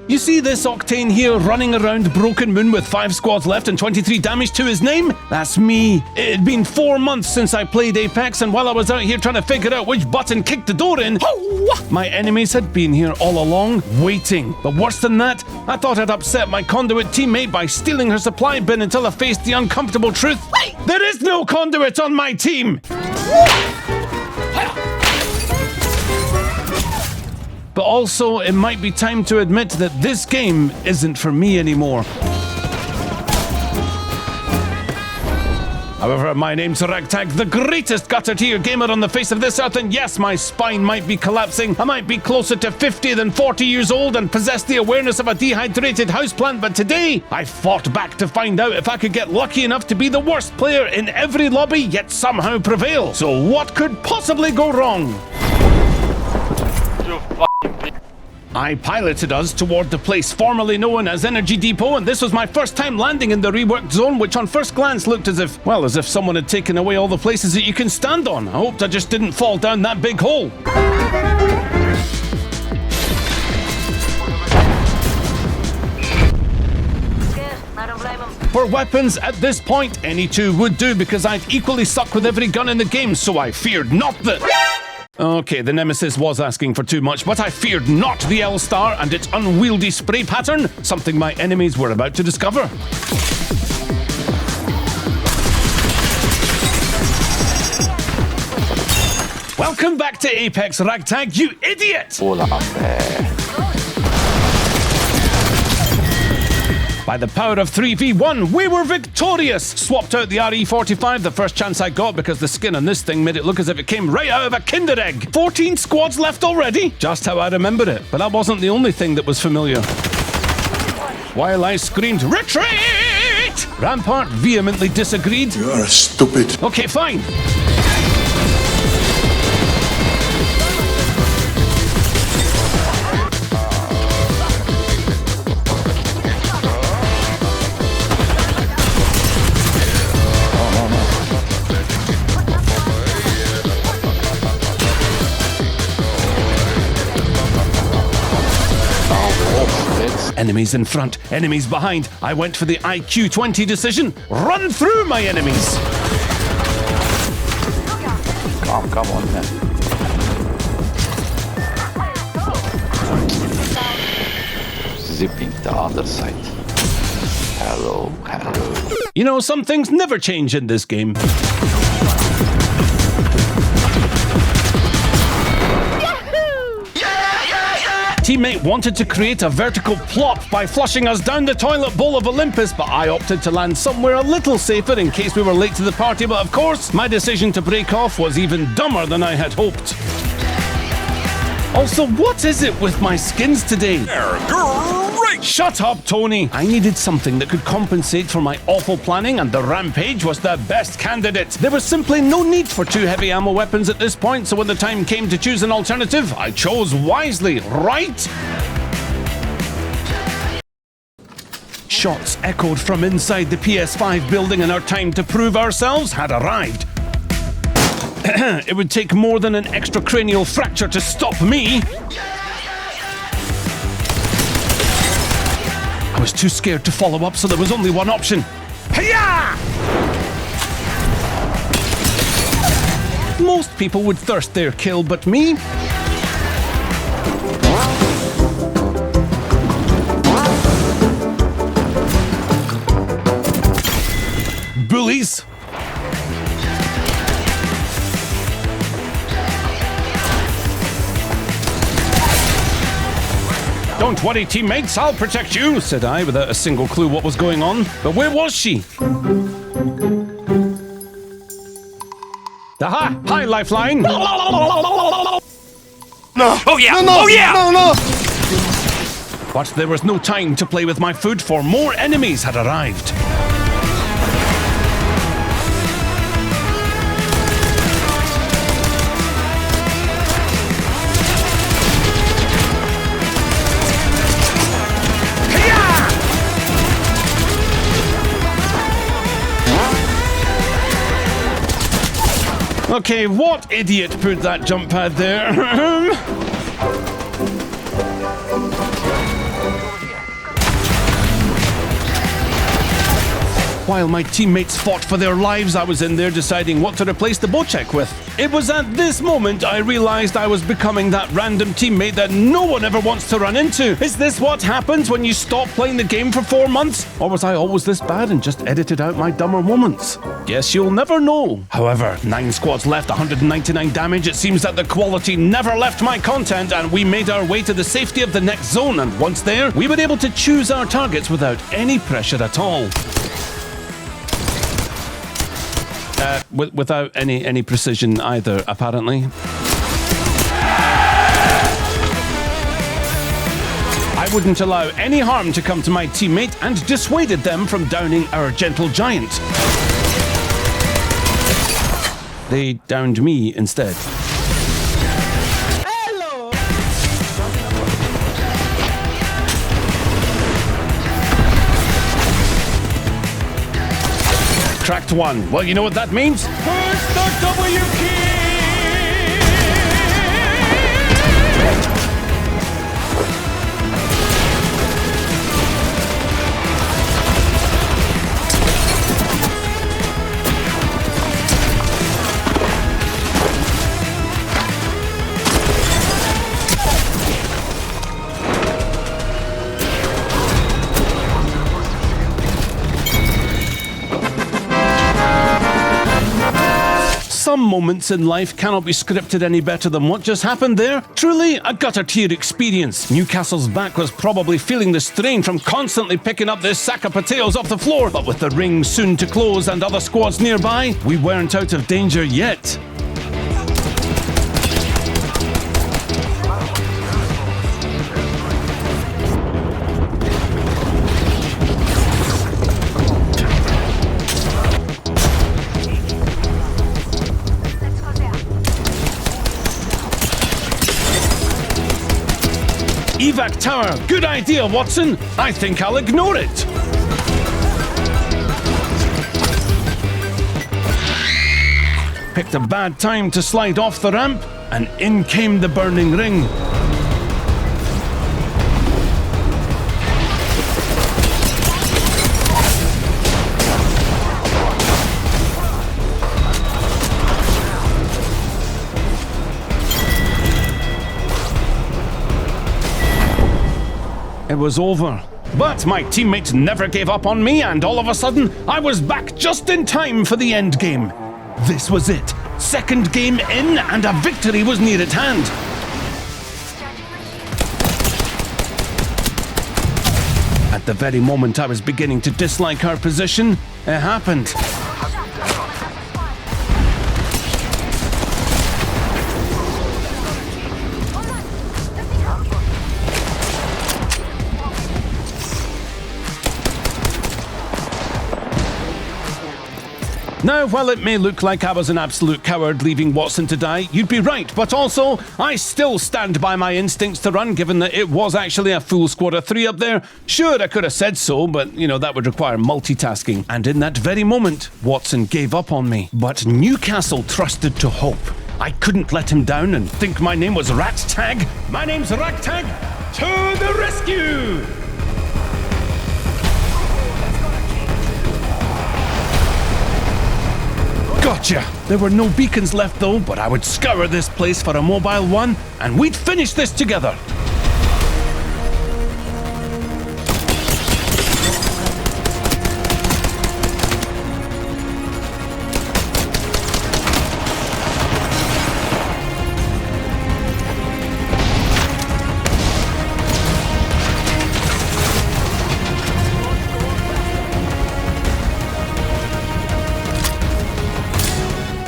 You see this Octane here running around Broken Moon with 5 squads left and 23 damage to his name? That's me. It had been 4 months since I played Apex, and while I was out here trying to figure out which button kicked the door in, my enemies had been here all along, waiting. But worse than that, I thought I'd upset my Conduit teammate by stealing her supply bin until I faced the uncomfortable truth. There is no Conduit on my team! But also, it might be time to admit that this game isn't for me anymore. However, my name's Ragtag, the greatest gutter tier gamer on the face of this earth, and yes, my spine might be collapsing. I might be closer to 50 than 40 years old and possess the awareness of a dehydrated houseplant, but today, I fought back to find out if I could get lucky enough to be the worst player in every lobby, yet somehow prevail. So what could possibly go wrong? I piloted us toward the place formerly known as Energy Depot, and this was my first time landing in the reworked zone, which on first glance looked as if someone had taken away all the places that you can stand on. I hoped I just didn't fall down that big hole. For weapons, at this point, any two would do because I'd equally suck with every gun in the game, so I feared not the... Okay, the Nemesis was asking for too much, but I feared not the L-Star and its unwieldy spray pattern, something my enemies were about to discover. Welcome back to Apex, Ragtag, you idiot! By the power of 3v1, we were victorious! Swapped out the RE45 the first chance I got because the skin on this thing made it look as if it came right out of a Kinder Egg. 14 squads left already? Just how I remember it, but that wasn't the only thing that was familiar. While I screamed, "Retreat!" Rampart vehemently disagreed. You are stupid. Okay, fine. Enemies in front, enemies behind. I went for the IQ20 decision. Run through my enemies! Come on, man. Zipping the other side. Hello. You know, some things never change in this game. Teammate wanted to create a vertical plop by flushing us down the toilet bowl of Olympus, but I opted to land somewhere a little safer in case we were late to the party, but of course, my decision to break off was even dumber than I had hoped. Also, what is it with my skins today? Great! Shut up, Tony! I needed something that could compensate for my awful planning, and the Rampage was the best candidate. There was simply no need for 2 heavy ammo weapons at this point, so when the time came to choose an alternative, I chose wisely, right? Shots echoed from inside the PS5 building, and our time to prove ourselves had arrived. It would take more than an extracranial fracture to stop me. I was too scared to follow up, so there was only one option. Hiya! Most people would thirst their kill, but me? Bullies! Don't worry, teammates, I'll protect you, said I, without a single clue what was going on. But where was she? Aha! Hi, Lifeline! No! Oh yeah! No! Oh yeah! No! But there was no time to play with my food, for more enemies had arrived. Okay, what idiot put that jump pad there? While my teammates fought for their lives, I was in there deciding what to replace the Bocek with. It was at this moment I realized I was becoming that random teammate that no one ever wants to run into. Is this what happens when you stop playing the game for 4 months? Or was I always this bad and just edited out my dumber moments? Guess you'll never know. However, 9 squads left, 199 damage. It seems that the quality never left my content, and we made our way to the safety of the next zone, and once there, we were able to choose our targets without any pressure at all. Without any precision either, apparently. I wouldn't allow any harm to come to my teammate and dissuaded them from downing our gentle giant. They downed me instead. Hello! Cracked one. Well, you know what that means? Push the W key! Some moments in life cannot be scripted any better than what just happened there. Truly a gutter tier experience. Newcastle's back was probably feeling the strain from constantly picking up this sack of potatoes off the floor, but with the ring soon to close and other squads nearby, we weren't out of danger yet. Evac tower, good idea, Watson. I think I'll ignore it. Picked a bad time to slide off the ramp, and in came the burning ring. It was over. But my teammates never gave up on me, and all of a sudden, I was back just in time for the end game. This was it. Second game in, and a victory was near at hand. At the very moment I was beginning to dislike our position, it happened. Now, while it may look like I was an absolute coward leaving Watson to die, you'd be right, but also, I still stand by my instincts to run, given that it was actually a full squad of 3 up there. Sure, I could have said so, but, that would require multitasking. And in that very moment, Watson gave up on me. But Newcastle trusted to hope. I couldn't let him down and think my name was Ragtag. My name's Ragtag. To the rescue! Gotcha! There were no beacons left though, but I would scour this place for a mobile one, and we'd finish this together.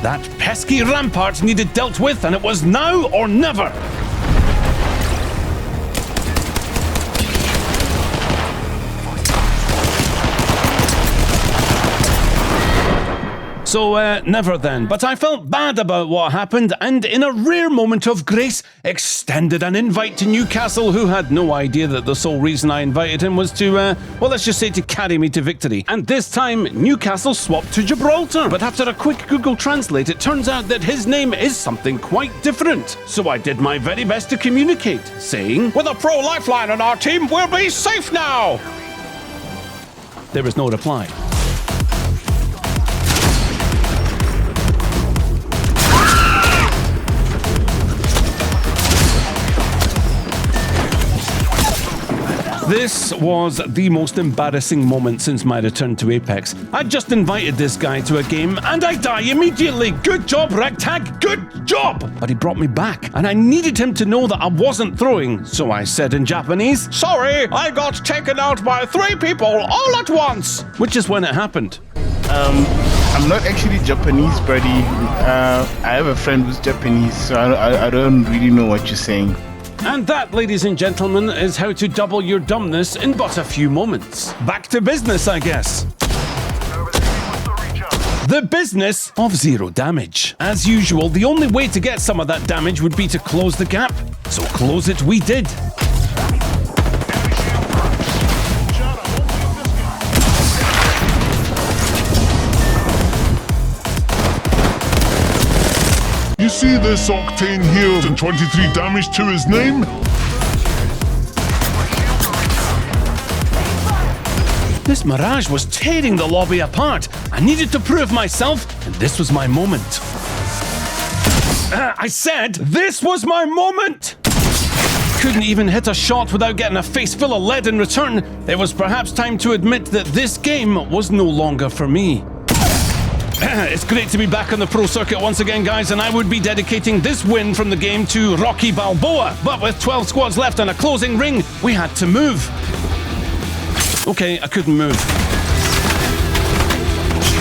That pesky rampart needed dealt with, and it was now or never. So, never then. But I felt bad about what happened, and in a rare moment of grace, extended an invite to Newcastle, who had no idea that the sole reason I invited him was to, well, let's just say to carry me to victory. And this time, Newcastle swapped to Gibraltar. But after a quick Google Translate, it turns out that his name is something quite different. So I did my very best to communicate, saying, "With a pro lifeline on our team, we'll be safe now!" There was no reply. This was the most embarrassing moment since my return to Apex. I just invited this guy to a game and I die immediately. Good job, Ragtag, good job! But he brought me back and I needed him to know that I wasn't throwing. So I said in Japanese, "Sorry, I got taken out by 3 people all at once." Which is when it happened. I'm not actually Japanese, buddy. I have a friend who's Japanese, so I don't really know what you're saying. And that, ladies and gentlemen, is how to double your dumbness in but a few moments. Back to business, I guess. The business of 0 damage. As usual, the only way to get some of that damage would be to close the gap. So close it we did. You see this Octane here and 23 damage to his name? This Mirage was tearing the lobby apart. I needed to prove myself, and this was my moment. I said, this was my moment! Couldn't even hit a shot without getting a face full of lead in return. It was perhaps time to admit that this game was no longer for me. It's great to be back on the pro circuit once again, guys, and I would be dedicating this win from the game to Rocky Balboa. But with 12 squads left and a closing ring, we had to move. Okay, I couldn't move.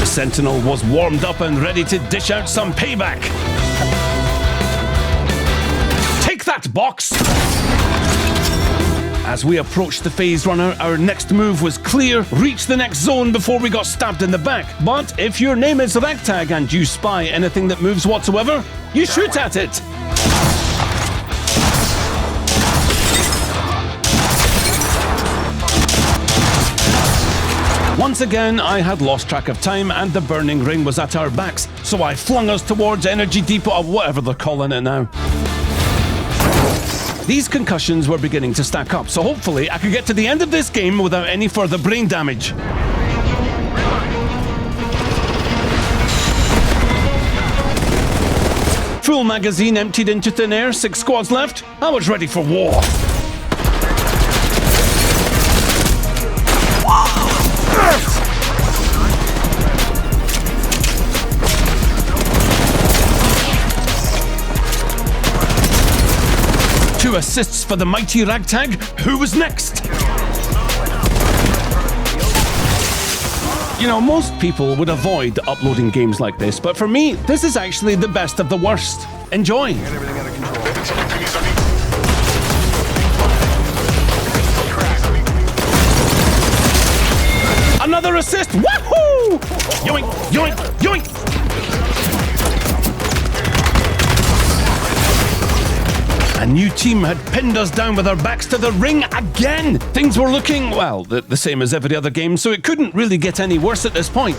The Sentinel was warmed up and ready to dish out some payback. Take that, box! As we approached the phase runner, our next move was clear, reach the next zone before we got stabbed in the back. But if your name is Ragtag and you spy anything that moves whatsoever, you shoot at it. Once again, I had lost track of time and the burning ring was at our backs, so I flung us towards Energy Depot or whatever they're calling it now. These concussions were beginning to stack up, so hopefully I could get to the end of this game without any further brain damage. Full magazine emptied into thin air, 6 squads left. I was ready for war. Two assists for the mighty Ragtag. Who was next? You know, most people would avoid uploading games like this, but for me, this is actually the best of the worst. Enjoy. Another assist! Woohoo! Yoink! Yoink! Yoink! A new team had pinned us down with our backs to the ring again! Things were looking, well, the same as every other game, so it couldn't really get any worse at this point.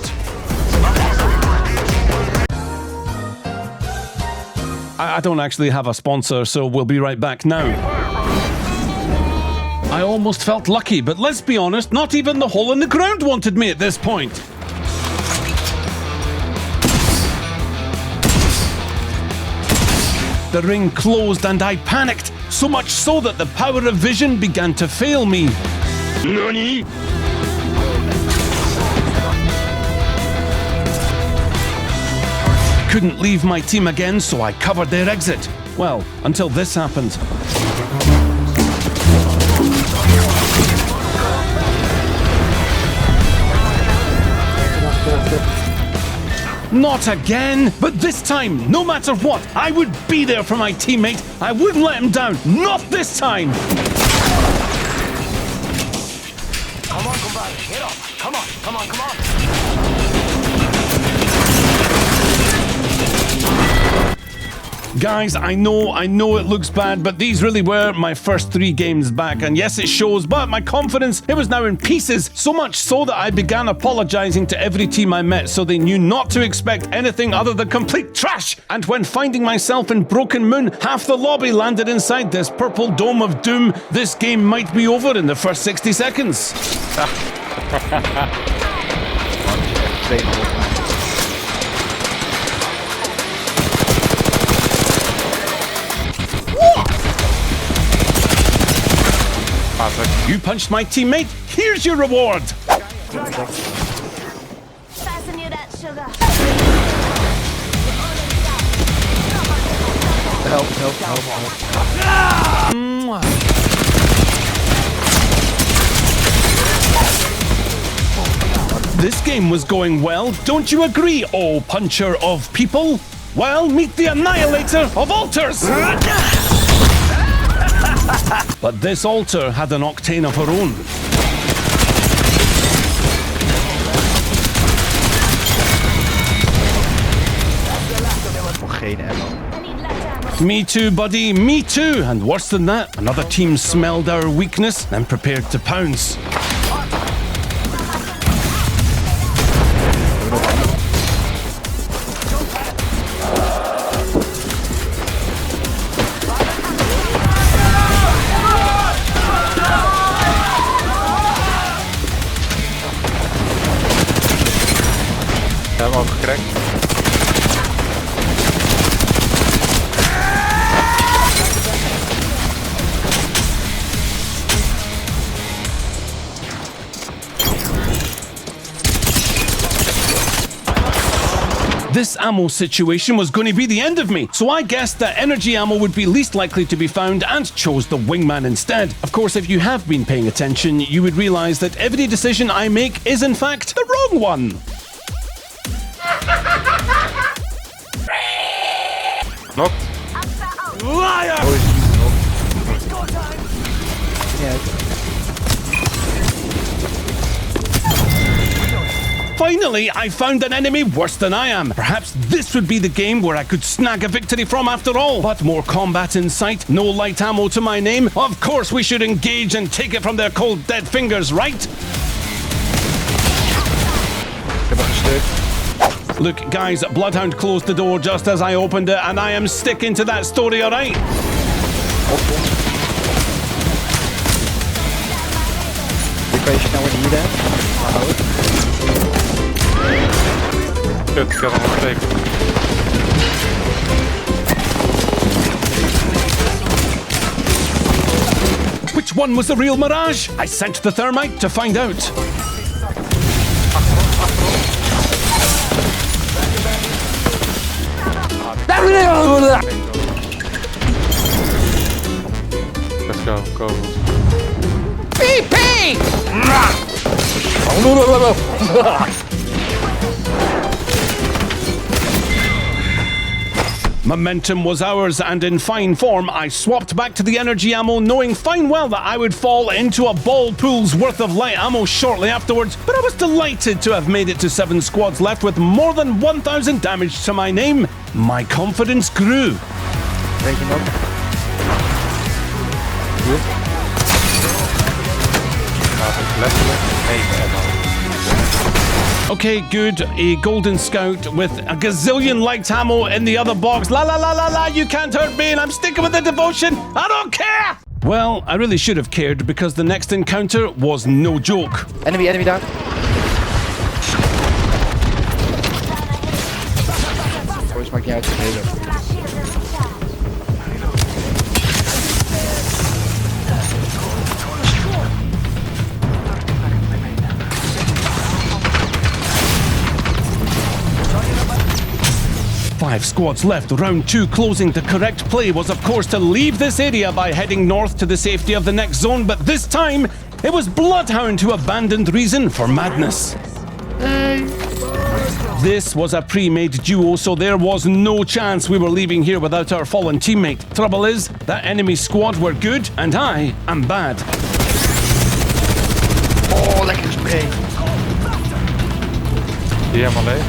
I don't actually have a sponsor, so we'll be right back now. I almost felt lucky, but let's be honest, not even the hole in the ground wanted me at this point. The ring closed and I panicked, so much so that the power of vision began to fail me. NANI? Couldn't leave my team again, so I covered their exit. Well, until this happened. Not again! But this time, no matter what, I would be there for my teammate. I wouldn't let him down. Not this time! Come on, compadre, get up. Come on, come on, come on. Guys, I know it looks bad, but these really were my first 3 games back, and yes, it shows, but my confidence, it was now in pieces, so much so that I began apologizing to every team I met so they knew not to expect anything other than complete trash. And when finding myself in Broken Moon, half the lobby landed inside this purple dome of doom, this game might be over in the first 60 seconds. You punched my teammate? Here's your reward! Fasten you that sugar. Help. This game was going well, don't you agree, oh puncher of people? Well, meet the annihilator of altars! But this altar had an octane of her own. Nog geen ammo. I need light ammo. Me too, buddy, me too! And worse than that, another team smelled our weakness and prepared to pounce. Helemaal gekrekt. This ammo situation was going to be the end of me, so I guessed that energy ammo would be least likely to be found and chose the wingman instead. Of course, if you have been paying attention, you would realise that every decision I make is in fact the wrong one. Knocked. Liar! Finally, I found an enemy worse than I am. Perhaps this would be the game where I could snag a victory from after all. But more combat in sight, no light ammo to my name. Of course we should engage and take it from their cold dead fingers, right? Look, guys, Bloodhound closed the door just as I opened it, and I am sticking to that story, alright? Ik weet snel in hier, hè? Kut, ik heb hem gesteken. Which one was the real Mirage? I sent the thermite to find out. Let's go, go. Momentum was ours, and in fine form, I swapped back to the energy ammo, knowing fine well that I would fall into a ball pool's worth of light ammo shortly afterwards, but I was delighted to have made it to 7 squads left with more than 1,000 damage to my name. My confidence grew. Weet je nog? Letterlijk 1 ammo. Okay, good. A golden scout with a gazillion light ammo in the other box. La la la la la, you can't hurt me, and I'm sticking with the devotion. I don't care! Well, I really should have cared because the next encounter was no joke. Enemy daar. Boys, maakt niet uit. Five squads left, round 2 closing. The correct play was, of course, to leave this area by heading north to the safety of the next zone, but this time, it was Bloodhound who abandoned reason for madness. This was a pre-made duo, so there was no chance we were leaving here without our fallen teammate. Trouble is, that enemy squad were good, and I am bad. Oh, lekker spray. Die helemaal leeg.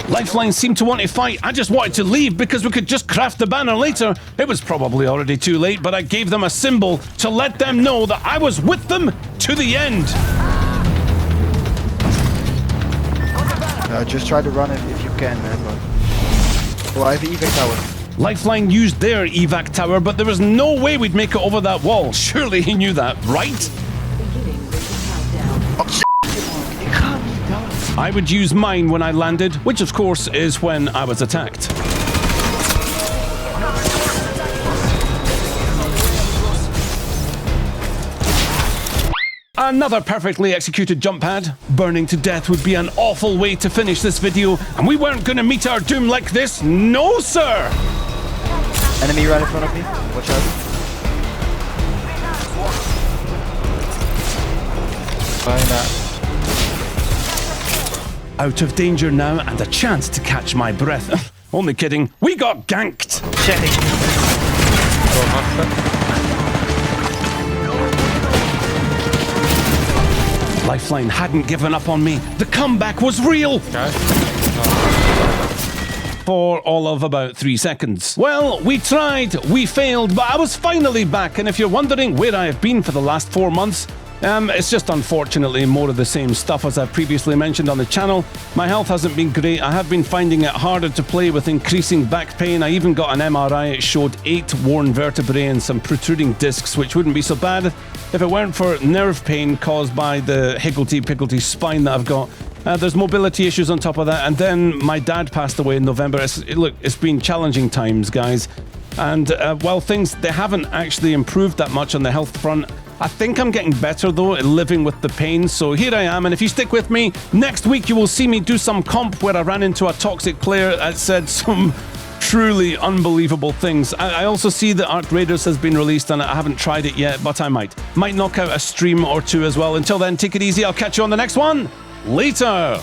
Lifeline seemed to want to fight. I just wanted to leave because we could just craft the banner later. It was probably already too late, but I gave them a symbol to let them know that I was with them to the end. Just try to run it if you can, man. But... Oh, I have the evac tower. Lifeline used their evac tower, but there was no way we'd make it over that wall. Surely he knew that, right? I would use mine when I landed, which of course is when I was attacked. Another perfectly executed jump pad. Burning to death would be an awful way to finish this video, and we weren't gonna meet our doom like this. No, sir! Enemy right in front of me. Watch out. Out of danger now, and a chance to catch my breath. Only kidding. We got ganked! Lifeline hadn't given up on me. The comeback was real! For all of about 3 seconds. Well, we tried, we failed, but I was finally back, and if you're wondering where I have been for the last 4 months, it's just unfortunately more of the same stuff as I've previously mentioned on the channel. My health hasn't been great. I have been finding it harder to play with increasing back pain. I even got an MRI. It showed 8 worn vertebrae and some protruding discs, which wouldn't be so bad if it weren't for nerve pain caused by the higgledy-piggledy spine that I've got. There's mobility issues on top of that, and then my dad passed away in November. It's been challenging times, guys. And while they haven't actually improved that much on the health front, I think I'm getting better though at living with the pain, so here I am, and if you stick with me, next week you will see me do some comp where I ran into a toxic player that said some truly unbelievable things. I also see that Arc Raiders has been released, and I haven't tried it yet, but I might knock out a stream or two as well. Until then, take it easy, I'll catch you on the next one. Later!